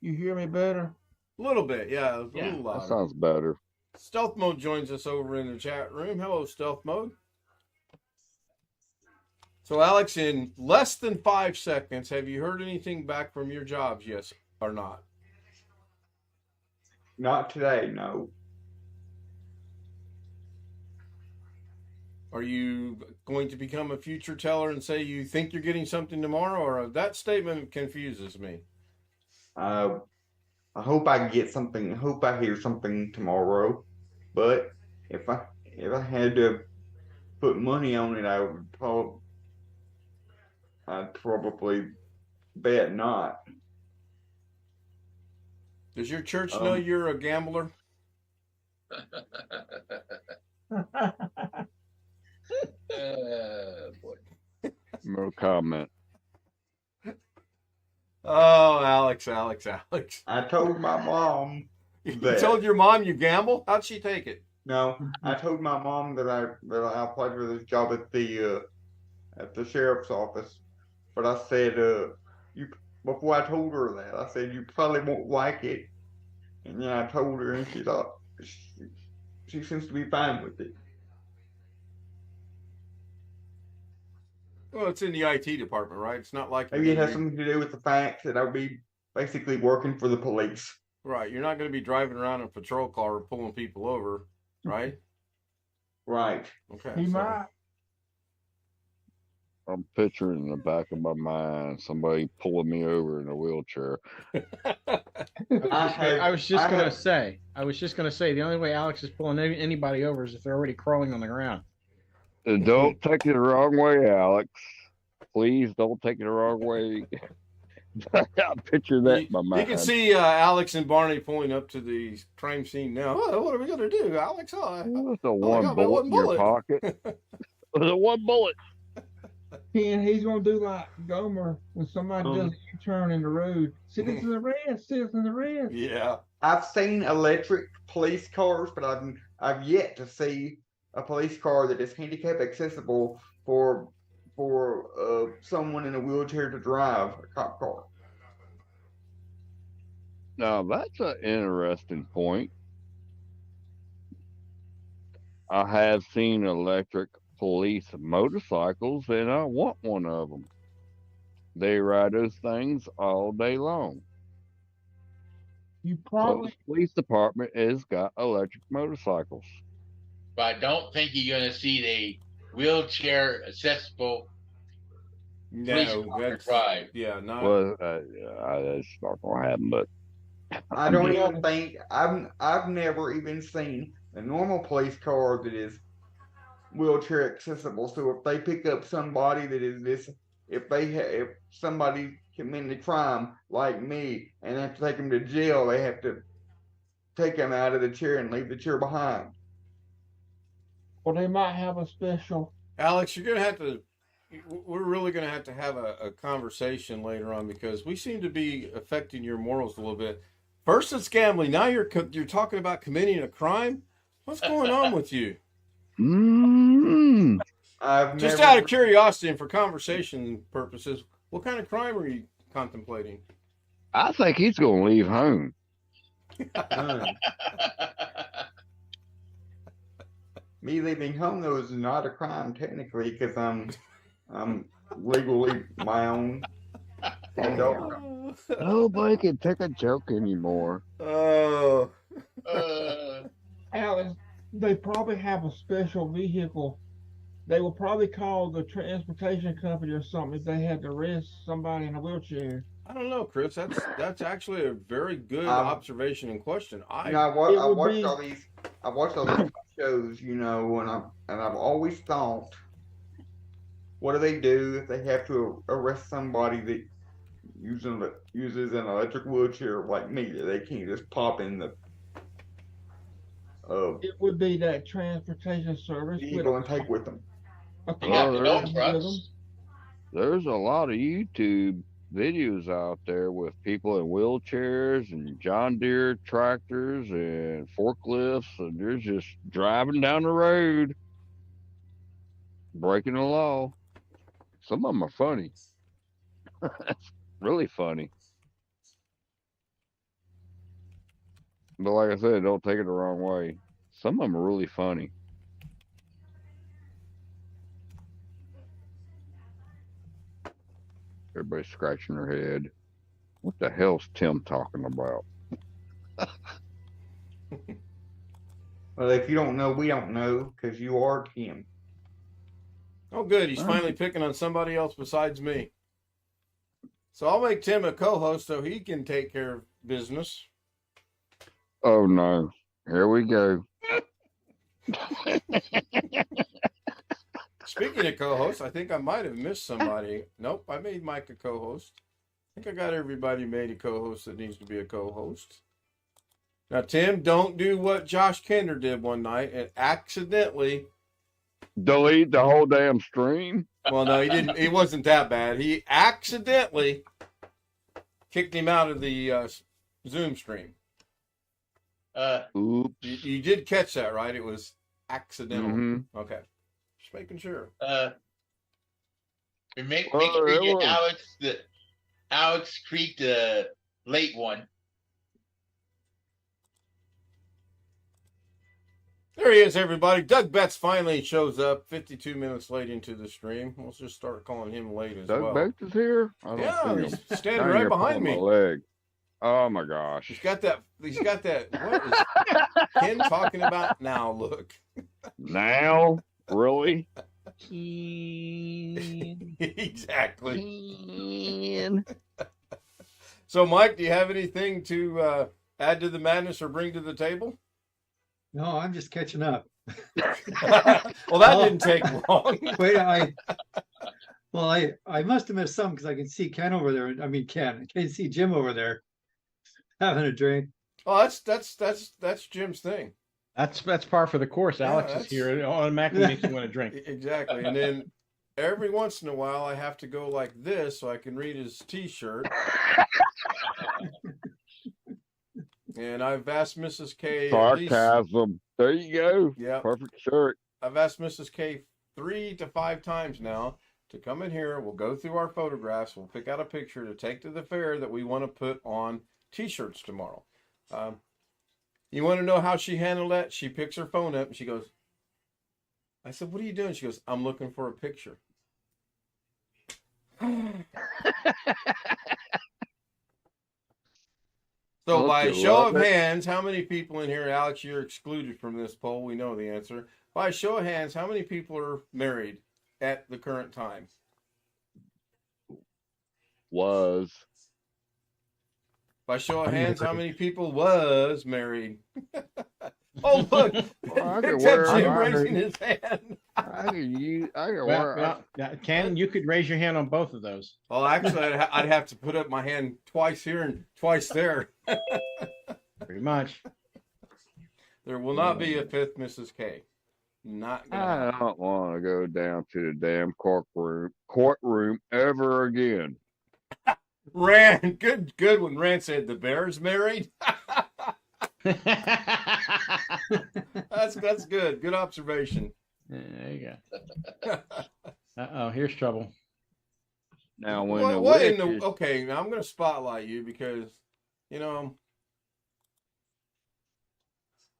S5: You hear me better?
S1: A little bit, yeah, a
S4: Yeah,
S1: little
S2: That
S1: louder.
S2: sounds better.
S1: Stealth mode joins us over in the chat room. Hello, Stealth mode. So, Alex, in less than 5 seconds, have you heard anything back from your jobs? Yes or not?
S7: Not today, no.
S1: Are you going to become a future teller and say you think you're getting something tomorrow? Or that statement confuses me.
S7: I hope I get something. I hope I hear something tomorrow. But if I had to put money on it, I'd probably bet not.
S1: Does your church know you're a gambler?
S6: Boy.
S2: No comment.
S1: Oh, Alex.
S7: I told my mom.
S1: You
S7: Bet.
S1: told your mom you gamble? How'd she take it?
S7: No, I told my mom that I applied for this job at the sheriff's office, but I said you before I told her that I said you probably won't like it, and then I told her and she thought she seems to be fine with it.
S1: Well, it's in the IT department, right? It's not like
S7: Maybe it has something to do with the fact that I would be basically working for the police.
S1: right. You're not going to be driving around in a patrol car pulling people over, right?
S7: Right.
S1: Okay.
S5: He
S1: so-
S5: might.
S2: I'm picturing in the back of my mind somebody pulling me over in a wheelchair.
S4: I was just
S7: I
S4: gonna
S7: have-
S4: say. The only way Alex is pulling anybody over is if they're already crawling on the ground.
S2: And don't take it the wrong way, Alex. Please don't take it the wrong way. I picture that in my
S1: You
S2: mind.
S1: can see Alex and Barney pulling up to the crime scene now. Oh, what are we going to do, Alex?
S2: There's a
S1: I
S2: one
S1: got my
S2: bullet
S1: one
S2: in your
S1: bullet.
S2: pocket. There's a one bullet.
S5: Ken, he's gonna do like Gomer when somebody does a U-turn in the road. Citizens arrest, citizens arrest.
S1: Yeah.
S7: I've seen electric police cars, but I've yet to see a police car that is handicap accessible for someone in a wheelchair to drive a cop car.
S2: Now that's an interesting point. I have seen electric police motorcycles, and I want one of them. They ride those things all day long.
S5: You
S2: Close
S5: probably
S2: Police Department has got electric motorcycles.
S6: But I don't think you're going to see the wheelchair accessible police
S1: No,
S6: department
S1: that's
S6: drive.
S1: yeah, not
S2: Well, that's not gonna happen. But
S7: I
S2: I'm
S7: don't
S2: just,
S7: even think I've never even seen a normal police car that is wheelchair accessible. So if they pick up somebody that is this, if somebody committed a crime like me and have to take them to jail, they have to take them out of the chair and leave the chair behind.
S5: or they might have a special.
S1: Alex. You're gonna have to. We're really gonna have to have a conversation later on because we seem to be affecting your morals a little bit. First it's gambling. Now you're talking about committing a crime. What's going on with you?
S2: mm,
S7: I've
S1: Just
S7: never,
S1: out of curiosity and for conversation purposes, what kind of crime are you contemplating?
S2: I think he's gonna leave home.
S7: none. Me leaving home though is not a crime technically because I'm legally my own adult.
S2: Nobody can take a joke anymore.
S1: Oh,
S5: Alex, they probably have a special vehicle. They will probably call the transportation company or something if they had to arrest somebody in a wheelchair.
S1: I don't know, Chris. That's actually a very good
S7: Um,
S1: observation and question.
S7: You know,
S5: It
S7: I
S5: would
S7: watched
S5: be-
S7: all these shows, you know, and I've always thought, what do they do if they have to arrest somebody that uses an electric wheelchair like me? They can't just pop in the
S5: It would be that transportation service with
S7: vehicle and take with them.
S5: a
S6: They got
S2: Oh,
S6: the
S2: there's-
S6: dump
S5: with
S6: trucks.
S5: them.
S2: There's a lot of YouTube videos out there with people in wheelchairs and John Deere tractors and forklifts, and they're just driving down the road, breaking the law. Some of them are funny. That's really funny. But like I said, don't take it the wrong way. Some of them are really funny. Everybody's scratching their head. What the hell's Tim talking about?
S7: Well, if you don't know, we don't know because you are Tim.
S1: oh, good. He's
S2: Huh?
S1: finally picking on somebody else besides me. So I'll make Tim a co-host so he can take care of business.
S2: Oh no. Here we go.
S1: Speaking of co-hosts, I think I might have missed somebody. Nope, I made Mike a co-host. I think I got everybody made a co-host that needs to be a co-host. Now, Tim, don't do what Josh Kender did one night and accidentally.
S2: Delete the whole damn stream.
S1: Well, no, he didn't. It wasn't that bad. He accidentally kicked him out of the Zoom stream.
S2: Oops.
S1: You did catch that, right? It was accidental.
S2: Mhm.
S1: Okay, just making sure.
S6: Make
S2: Well,
S6: sure
S2: it
S6: you
S2: was.
S6: Alex Creek the late one.
S1: There he is, everybody. Doug Betts finally shows up 52 minutes late into the stream. We'll just start calling him late as
S2: Doug
S1: well.
S2: Bates is here? I don't
S1: Yeah,
S2: see him.
S1: he's standing
S2: Down
S1: right
S2: here
S1: behind
S2: pulling
S1: me.
S2: my leg. Oh my gosh.
S1: He's got that. What is Ken talking about now? Look.
S2: Now? Really?
S1: Exactly. So, Mike, do you have anything to add to the madness or bring to the table?
S8: No, I'm just catching up.
S1: Well, that didn't take long.
S8: Wait, I must have missed some because I can see Ken over there. I mean, Ken. I can see Jim over there having a drink.
S1: Oh, that's Jim's thing.
S4: That's par for the course.
S1: Yeah,
S4: Alex is
S1: that's-
S4: here. It automatically makes you want to drink.
S1: Exactly. And then every once in a while, I have to go like this so I can read his T-shirt. And I've asked Mrs. K. at least-
S2: Sarcasm. There you go.
S1: Yeah.
S2: Perfect shirt.
S1: I've asked Mrs. K 3 to 5 times now to come in here. We'll go through our photographs. We'll pick out a picture to take to the fair that we want to put on T-shirts tomorrow. You want to know how she handled that? She picks her phone up and she goes, I said, what are you doing? She goes, I'm looking for a picture. So
S2: Don't
S1: by a
S2: you
S1: show
S2: love
S1: of
S2: it?
S1: hands, how many people in here, Alex, you're excluded from this poll. We know the answer. By a show of hands, how many people are married at the current time?
S2: Was.
S1: By show of
S4: I'm
S1: hands, how
S4: married.
S1: many people was married? Oh, look.
S2: Well, I could
S1: Except
S2: wear.
S1: Jim
S2: I,
S1: raising his hand.
S2: I could
S4: Well,
S2: wear.
S4: Ken, you could raise your hand on both of those.
S1: Well, actually, I'd have to put up my hand twice here and twice there.
S4: Pretty much.
S1: There will not be a fifth Mrs. K. Not gonna happen.
S2: I don't want to go down to the damn courtroom ever again.
S1: Rand, good one. Rand said the Bears married. That's good. Good observation.
S4: There you go. Uh-oh, here's trouble.
S2: Now when
S1: What,
S2: the
S1: what
S2: witch
S1: in the
S2: is,
S1: okay? Now I'm going to spotlight you because you know.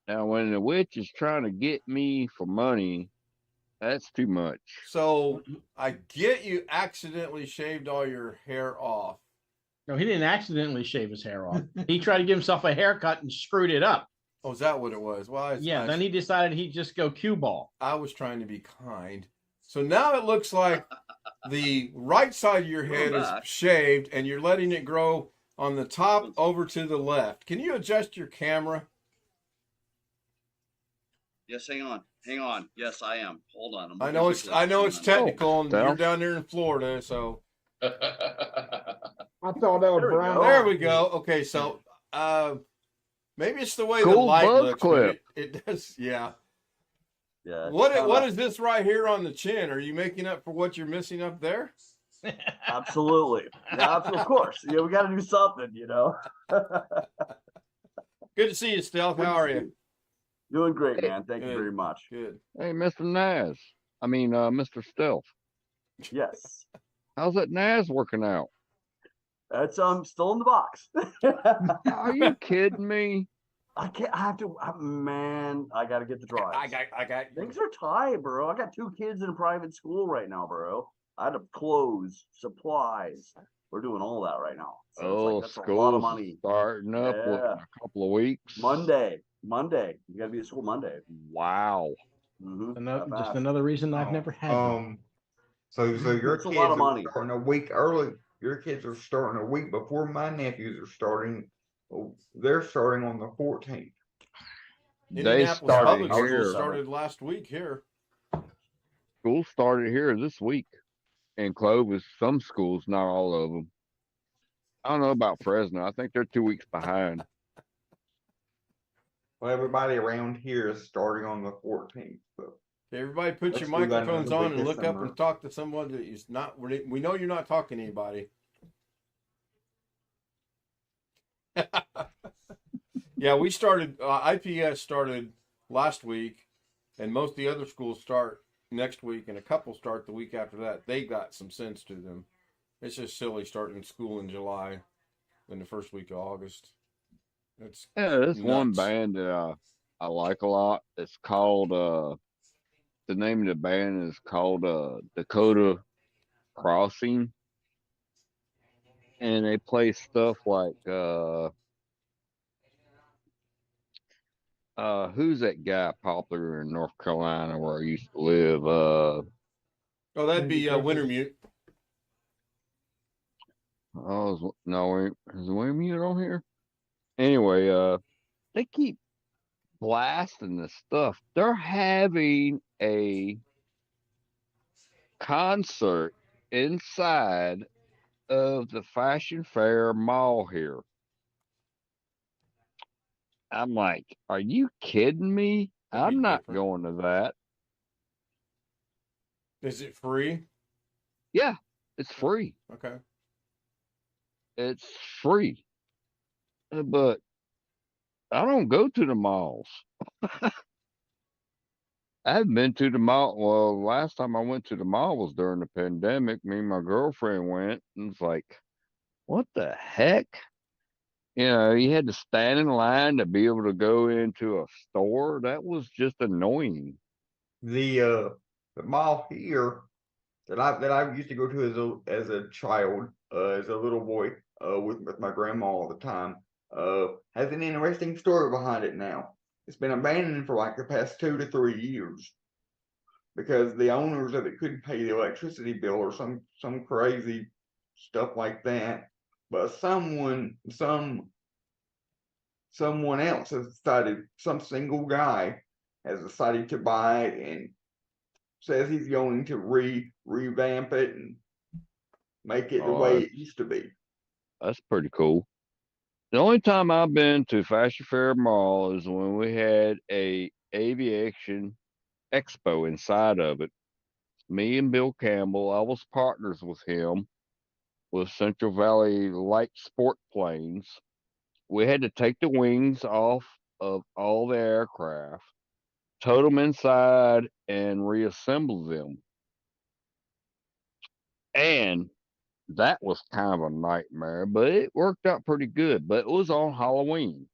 S2: now when the witch is trying to get me for money, that's too much.
S1: So I get you accidentally shaved all your hair off.
S4: No, he didn't accidentally shave his hair off. He tried to give himself a haircut and screwed it up.
S1: Oh, is that what it was? Well,
S4: Yeah, then he decided he'd just go cue ball.
S1: I was trying to be kind. So now it looks like the right side of your head is shaved and you're letting it grow on the top over to the left. Can you adjust your camera?
S9: Yes, hang on. Yes, I am. Hold on.
S1: I know it's technical and you're down there in Florida, so
S5: I thought that was
S9: There we
S5: brown.
S9: go.
S1: there we go. Okay, so maybe it's the way the
S2: Cool
S1: light
S2: buzz
S1: looks.
S2: clip.
S1: But it does, yeah.
S9: Yeah.
S1: What is this right here on the chin? Are you making up for what you're missing up there?
S9: Absolutely. Yeah, of course. Yeah, we got to do something, you know.
S1: Good to see you, Stealth. How are you?
S9: Doing great, man. Thank
S1: Good.
S9: you very much.
S1: Good.
S2: Hey, Mr. Naz. I mean, Mr. Stealth.
S9: Yes.
S2: How's that Naz working out?
S9: That's still in the box.
S2: Are you kidding me?
S9: I can't. I have to. Man, I got to get the drive.
S1: I got.
S9: Things are tight, bro. I got 2 kids in a private school right now, bro. I had to clothes, supplies. We're doing all that right now. So it's that's a lot of money.
S2: Starting up in a couple of weeks.
S9: Monday. You got to be at school Monday.
S2: Wow.
S9: Mm-hmm.
S4: Just another reason I've never had one.
S7: So your
S9: That's a
S7: kids
S9: lot of
S7: are
S9: money.
S7: starting a week early. Your kids are starting a week before my nephews are starting. They're starting on the 14th.
S2: They
S1: Indianapolis
S2: started
S1: Public School
S2: here.
S1: started last week here.
S2: School started here this week. In Clovis, some schools, not all of them. I don't know about Fresno. I think they're 2 weeks behind.
S7: Well, everybody around here is starting on the 14th. So.
S1: Okay, everybody put
S7: Let's
S1: your
S7: do that
S1: microphones
S7: another
S1: on
S7: week
S1: and
S7: this
S1: look up
S7: summer.
S1: and talk to someone that is not. We know you're not talking to anybody. Yeah, we started. IPS started last week, and most of the other schools start next week, and a couple start the week after that. They got some sense to them. It's just silly starting school in July, in the first week of August. It's
S2: There's one
S1: nuts.
S2: band that I like a lot. It's called the name of the band is called Dakota Crossing. And they play stuff like who's that guy popular in North Carolina where I used to live?
S1: Oh, that'd be Wintermute.
S2: Oh, no, is Wintermute on here? Anyway, they keep blasting this stuff. They're having a concert inside of the Fashion Fair Mall here. I'm like, are you kidding me?
S1: That'd be
S2: I'm not
S1: different.
S2: going to that.
S1: Is it free?
S2: Yeah, it's free.
S1: Okay.
S2: It's free. But I don't go to the malls. I haven't been to the mall. Well, last time I went to the mall was during the pandemic. Me and my girlfriend went, and it's like, what the heck? You had to stand in line to be able to go into a store. That was just annoying.
S7: The mall here that I used to go to as a child, as a little boy, with my grandma all the time, has an interesting story behind it now. It's been abandoned for like the past 2 to 3 years because the owners of it couldn't pay the electricity bill or some crazy stuff like that. But someone else has decided, some single guy has decided to buy it and says he's going to revamp it and make it the
S2: Oh,
S7: way it used to be.
S2: that's pretty cool. The only time I've been to Fashion Fair Mall is when we had a aviation expo inside of it. Me and Bill Campbell, I was partners with him with Central Valley Light Sport Planes. We had to take the wings off of all the aircraft, tote them inside, and reassemble them. And that was kind of a nightmare, but it worked out pretty good. But it was on Halloween.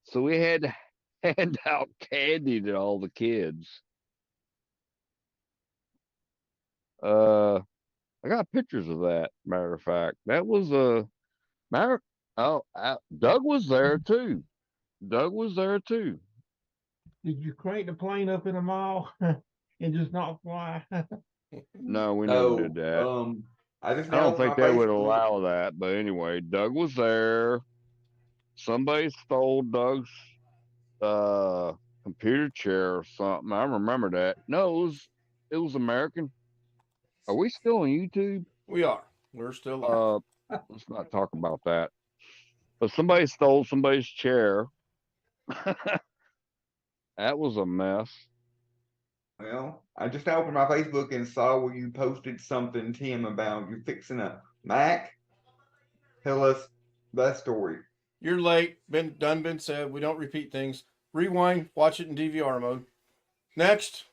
S2: So we had to hand out candy to all the kids. I got pictures of that. Matter of fact, that was a matter. Oh, Doug was there too. Doug was there too.
S5: Did you crank the plane up in the mall and just not fly?
S2: No, we never did that.
S7: I just
S2: I don't
S7: know
S2: think
S7: my
S2: they would
S7: Facebook.
S2: allow that. But anyway, Doug was there. Somebody stole Doug's computer chair or something. I remember that. No, it was American. Are we still on YouTube?
S1: We are. We're still live.
S2: Let's not talk about that. But somebody stole somebody's chair. That was a mess.
S7: Well, I just opened my Facebook and saw where you posted something, Tim, about you fixing a Mac. Tell us that story.
S1: You're late. Been said. We don't repeat things. Rewind. Watch it in DVR mode. Next.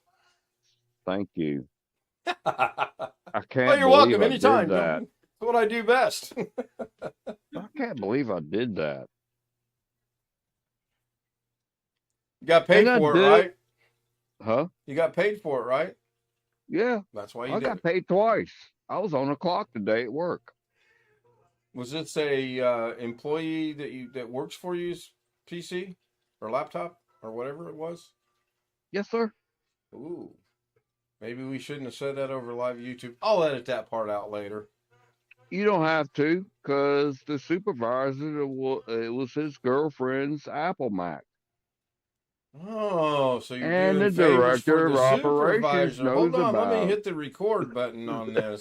S2: Thank you.
S1: Oh,
S2: I can't
S1: you're
S2: believe
S1: welcome.
S2: I
S1: Anytime.
S2: did that.
S1: That's what I do best.
S2: I can't believe I did that.
S1: You got paid
S2: And I
S1: for it,
S2: did.
S1: right?
S2: Huh?
S1: You got paid for it, right?
S2: Yeah.
S1: That's why you
S2: I
S1: did
S2: got
S1: it.
S2: paid twice. I was on the clock today at work.
S1: Was this a employee that works for you's PC or laptop or whatever it was?
S2: Yes, sir.
S1: Ooh. Maybe we shouldn't have said that over live YouTube. I'll edit that part out later.
S2: You don't have to, because the supervisor, it was his girlfriend's Apple Mac.
S1: Oh, so you're
S2: And
S1: doing
S2: the
S1: favors for
S2: director
S1: the
S2: of operations
S1: supervisor.
S2: knows
S1: Hold on, let me
S2: about.
S1: hit the record button on this.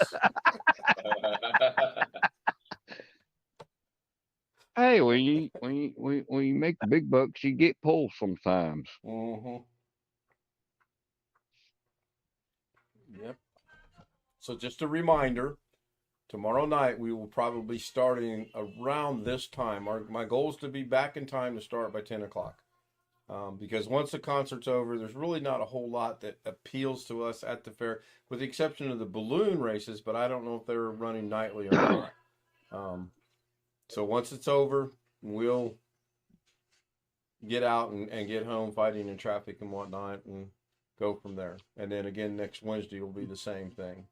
S2: Hey, when you make the big bucks, you get pulled sometimes.
S1: Mm-hmm. Yep. So just a reminder, tomorrow night we will probably be starting around this time. My goal is to be back in time to start by 10 o'clock. Because once the concert's over, there's really not a whole lot that appeals to us at the fair, with the exception of the balloon races, but I don't know if they're running nightly or not. So once it's over, we'll get out and get home fighting in traffic and whatnot and go from there. And then again, next Wednesday will be the same thing.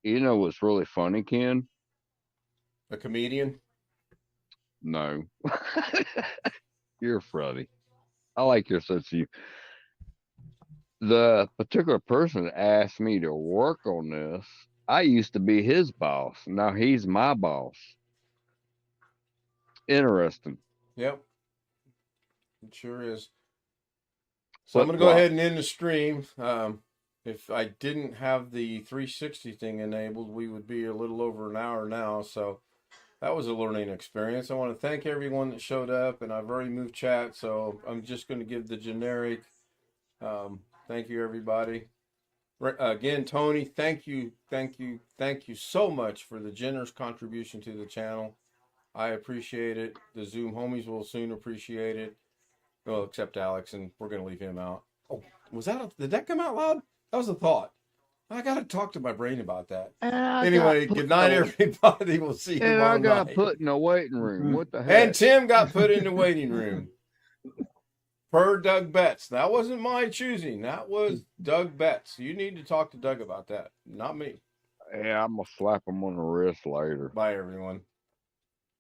S2: You know what's really funny, Ken?
S1: A comedian?
S2: No. You're funny. I like your sense of humor. The particular person that asked me to work on this, I used to be his boss. Now he's my boss. Interesting.
S1: Yep. It sure is. So I'm going to go ahead and end the stream. If I didn't have the 360 thing enabled, we would be a little over an hour now. So that was a learning experience. I want to thank everyone that showed up, and I've already moved chat, so I'm just going to give the generic. Thank you, everybody. Again, Tony, thank you so much for the generous contribution to the channel. I appreciate it. The Zoom homies will soon appreciate it. Well, except Alex, and we're going to leave him out. Oh, did that come out loud? That was a thought. I got to talk to my brain about that.
S2: And I
S1: Anyway,
S2: got put
S1: good night,
S2: in a-
S1: everybody. We'll see you
S2: And I
S1: tomorrow
S2: got
S1: night.
S2: put in a waiting room. What the heck?
S1: And Tim got put in the waiting room. Per Doug Betts. That wasn't my choosing. That was Doug Betts. You need to talk to Doug about that, not me.
S2: Yeah, I'm gonna slap him on the wrist later.
S1: Bye, everyone.